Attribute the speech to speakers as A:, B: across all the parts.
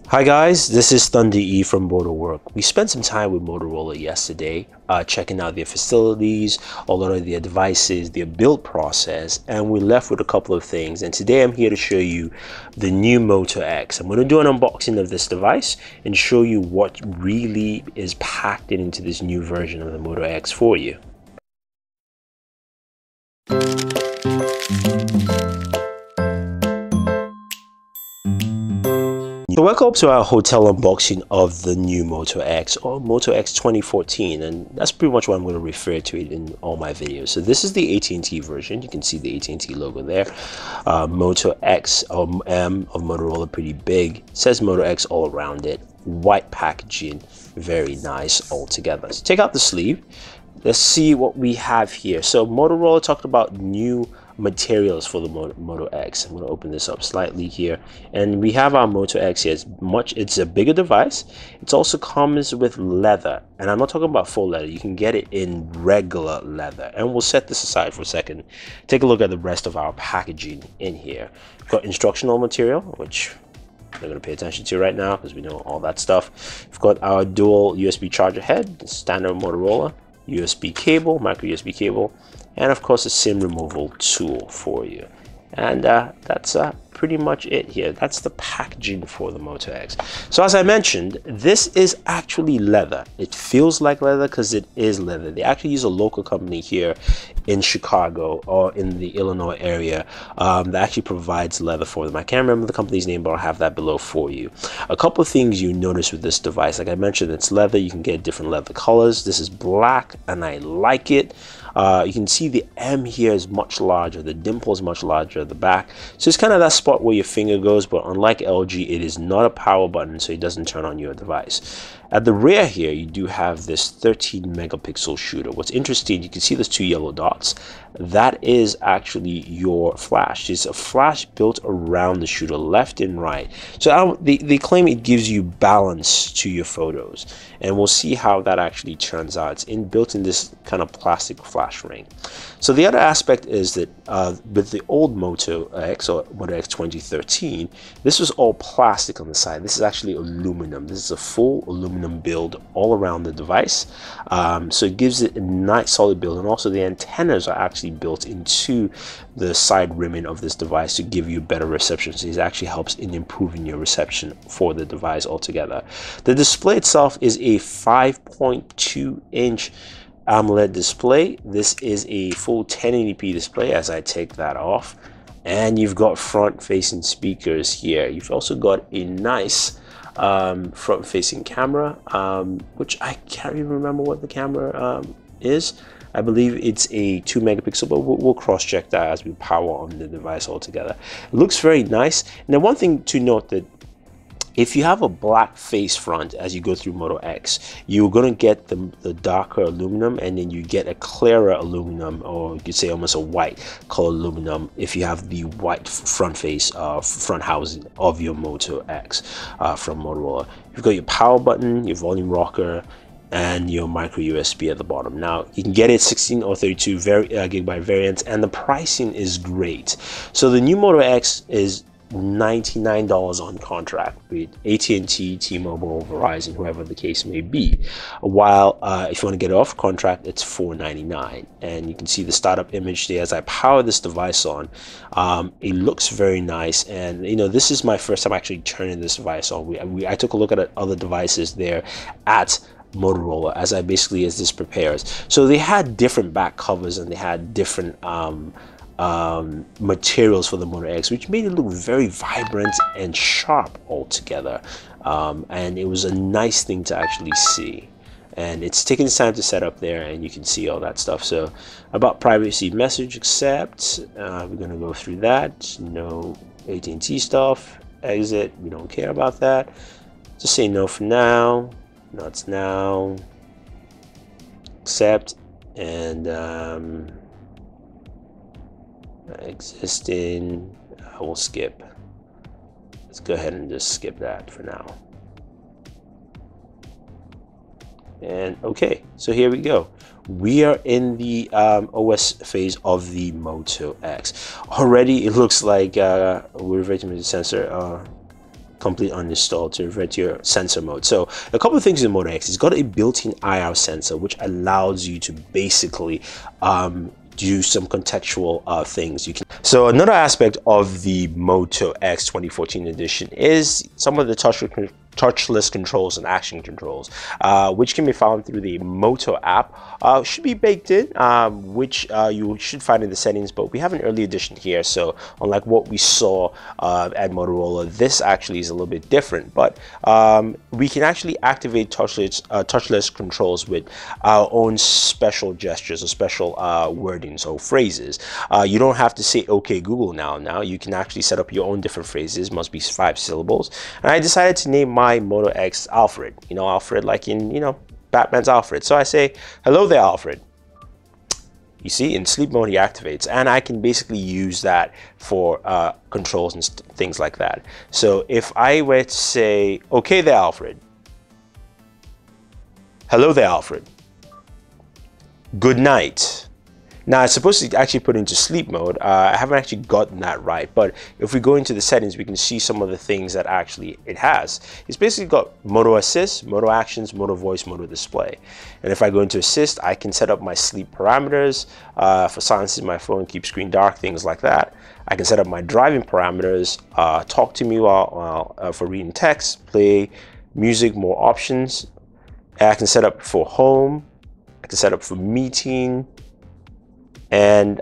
A: Hi guys, this is Thunder E from Motowork. We spent some time with Motorola yesterday, checking out their facilities, a lot of their devices, their build process, and we left with a couple of things. And today I'm here to show you the new Moto X. I'm going to do an unboxing of this device and show you what really is packed into this new version of the Moto X for you. So welcome to our hotel unboxing of the new Moto X, or Moto X 2014, and that's pretty much what I'm going to refer to it in all my videos. So this is the AT&T version. You can see the AT&T logo there. Moto X M of Motorola, pretty big. It says Moto X all around it. White packaging, very nice altogether. So take out the sleeve. Let's see what we have here. So Motorola talked about new materials for the Moto X. I'm going to open this up slightly here, and we have our Moto X here. It's a bigger device. It also comes with leather, and I'm not talking about faux leather. You can get it in regular leather, and we'll set this aside for a second. Take a look at the rest of our packaging in here. We've got instructional material, which we're going to pay attention to right now because we know all that stuff. We've got our dual USB charger head, standard Motorola, USB cable, micro USB cable, and of course a SIM removal tool for you. And that's pretty much it here. That's the packaging for the Moto X. So as I mentioned, this is actually leather. It feels like leather because it is leather. They actually use a local company here in Chicago or in the Illinois area that actually provides leather for them. I can't remember the company's name, but I'll have that below for you. A couple of things you notice with this device, like I mentioned, it's leather. You can get different leather colors. This is black, and I like it. You can see the M here is much larger. The dimple is much larger at the back. So it's kind of that spot where your finger goes, but unlike LG, it is not a power button, so it doesn't turn on your device. At the rear here, you do have this 13 megapixel shooter. What's interesting, you can see those two yellow dots. That is actually your flash. It's a flash built around the shooter, left and right. So they claim it gives you balance to your photos, and we'll see how that actually turns out. It's built in this kind of plastic flash ring. So the other aspect is that with the old Moto X, or Moto X 2013, this was all plastic on the side. This is actually aluminum. This is a full aluminum build all around the device. So it gives it a nice solid build, and also the antennas are actually built into the side rimming of this device to give you better reception. So it actually helps in improving your reception for the device altogether. The display itself is a 5.2 inch AMOLED display. This is a full 1080p display as I take that off, and you've got front facing speakers here. You've also got a nice front facing camera, which I can't even remember what the camera is. I believe it's a 2 megapixel, but we'll cross check that as we power on the device altogether. It looks very nice. And then one thing to note, that if you have a black face front as you go through Moto X, you're going to get the darker aluminum, and then you get a clearer aluminum, or you could say almost a white color aluminum, if you have the white front face front housing of your Moto X from Motorola. You've got your power button, your volume rocker, and your micro USB at the bottom. Now you can get it 16 or 32 gigabyte variants, and the pricing is great. So the new Moto X is $99 on contract with AT&T, T-Mobile, Verizon, whoever the case may be. While if you want to get it off contract, it's $499. And you can see the startup image there as I power this device on. It looks very nice, and you know, this is my first time actually turning this device on. I took a look at other devices there at Motorola as this prepares. So they had different back covers, and they had different materials for the Moto X, which made it look very vibrant and sharp altogether, and it was a nice thing to actually see. And it's taking time to set up there, and you can see all that stuff. So about privacy message, accept, we're going to go through that. No AT&T stuff, exit, we don't care about that. Just say no for now, not now, accept, and existing, I will skip. Let's go ahead and just skip that for now. And okay, so here we go. We are in the OS phase of the Moto X. Already it looks like we're ready to sensor complete uninstall to revert to your sensor mode. So a couple of things in Moto X. It's got a built-in IR sensor, which allows you to basically do some contextual things. So another aspect of the Moto X 2014 edition is some of the touchless controls and action controls, which can be found through the Moto app. Should be baked in, which you should find in the settings, but we have an early edition here, so unlike what we saw at Motorola, this actually is a little bit different. But we can actually activate touchless controls with our own special gestures or special wordings or phrases. You don't have to say "Okay Google" now you can actually set up your own different phrases. Must be 5 syllables, and I decided to name my Moto X Alfred. You know, Alfred like in, you know, Batman's Alfred. So I say, "Hello there, Alfred." You see, in sleep mode he activates, and I can basically use that for controls and things like that. So if I were to say, "Okay there, Alfred," "Hello there, Alfred," "Good night." Now it's supposed to actually put into sleep mode. I haven't actually gotten that right, but if we go into the settings, we can see some of the things that actually it has. It's basically got Moto Assist, Moto Actions, Moto Voice, Moto Display. And if I go into Assist, I can set up my sleep parameters for silencing my phone, keep screen dark, things like that. I can set up my driving parameters, talk to me while for reading text, play music, more options. I can set up for home. I can set up for meeting. And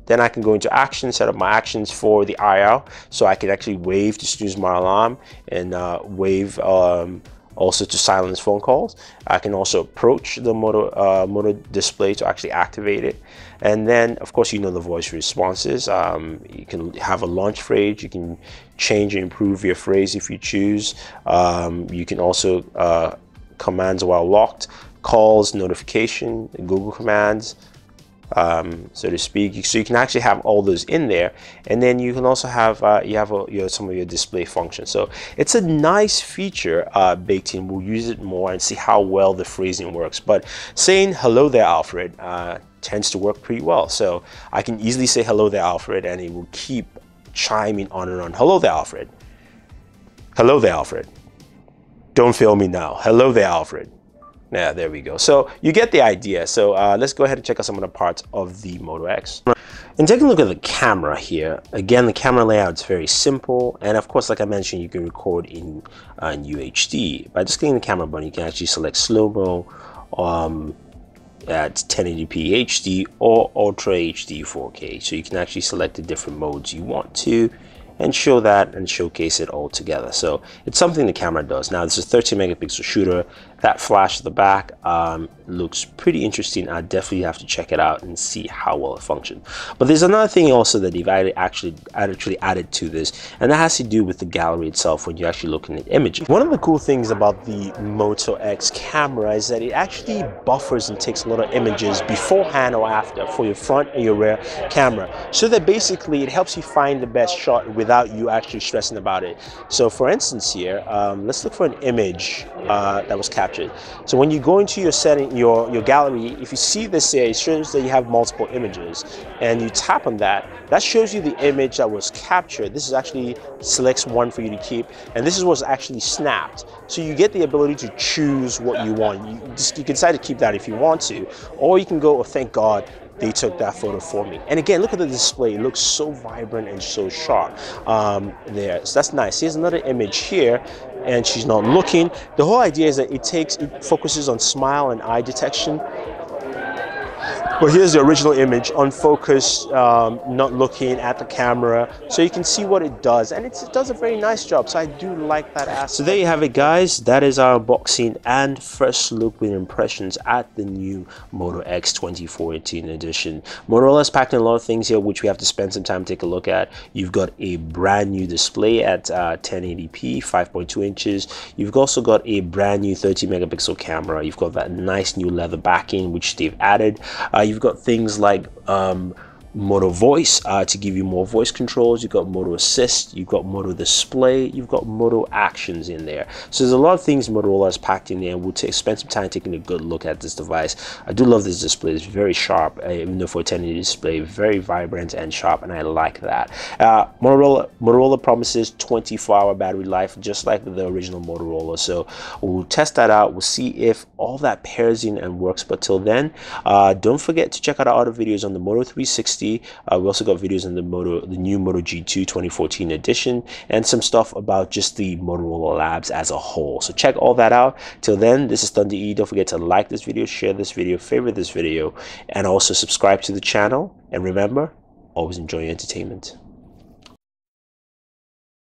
A: then I can go into action, set up my actions for the IR, so I can actually wave to snooze my alarm and wave also to silence phone calls. I can also approach the Moto display to actually activate it. And then, of course, you know the voice responses. You can have a launch phrase. You can change and improve your phrase if you choose. You can also commands while locked, calls, notification, Google commands, so to speak. So you can actually have all those in there, and then you can also have some of your display functions. So it's a nice feature baked in. We'll use it more and see how well the phrasing works. But saying "Hello there, Alfred" tends to work pretty well. So I can easily say "Hello there, Alfred," and it will keep chiming on and on. "Hello there, Alfred." "Hello there, Alfred." "Don't fail me now." "Hello there, Alfred." Yeah, there we go. So you get the idea. So let's go ahead and check out some of the parts of the Moto X. And take a look at the camera here. Again, the camera layout is very simple. And of course, like I mentioned, you can record in UHD. By just clicking the camera button, you can actually select slow-mo at 1080p HD or Ultra HD 4K. So you can actually select the different modes you want to and show that and showcase it all together. So it's something the camera does. Now this is a 13 megapixel shooter. That flash at the back looks pretty interesting. I definitely have to check it out and see how well it functions. But there's another thing also that they've actually added to this, and that has to do with the gallery itself when you're actually looking at images. One of the cool things about the Moto X camera is that it actually buffers and takes a lot of images beforehand or after for your front and your rear camera, so that basically it helps you find the best shot without you actually stressing about it. So for instance here, let's look for an image that was captured. So when you go into your setting, your gallery, if you see this here, it shows that you have multiple images, and you tap on that, that shows you the image that was captured. This is actually selects one for you to keep, and this is what's actually snapped. So you get the ability to choose what you want. You can decide to keep that if you want to, or you can go, "Oh, thank God they took that photo for me." And again, look at the display. It looks so vibrant and so sharp there. So that's nice. Here's another image here, and she's not looking. The whole idea is that it focuses on smile and eye detection. But here's the original image, unfocused, not looking at the camera. So you can see what it does, and it does a very nice job. So I do like that aspect. So there you have it, guys. That is our unboxing and first look with impressions at the new Moto X 2014 edition. Motorola's packed in a lot of things here, which we have to spend some time to take a look at. You've got a brand new display at 1080p, 5.2 inches. You've also got a brand new 30 megapixel camera. You've got that nice new leather backing, which they've added. You've got things like Moto Voice to give you more voice controls. You've got Moto Assist, you've got Moto Display, you've got Moto Actions in there. So there's a lot of things Motorola has packed in there, and we'll spend some time taking a good look at this device. I do love this display. It's very sharp, even though for a 10-inch display, very vibrant and sharp, and I like that. Motorola promises 24-hour battery life, just like the original Motorola. So we'll test that out. We'll see if all that pairs in and works. But till then, don't forget to check out our other videos on the Moto 360. We also got videos on the new Moto G2 2014 edition, and some stuff about just the Motorola Labs as a whole. So check all that out. Till then, this is Thunder E. Don't forget to like this video, share this video, favorite this video, and also subscribe to the channel. And remember, always enjoy your entertainment.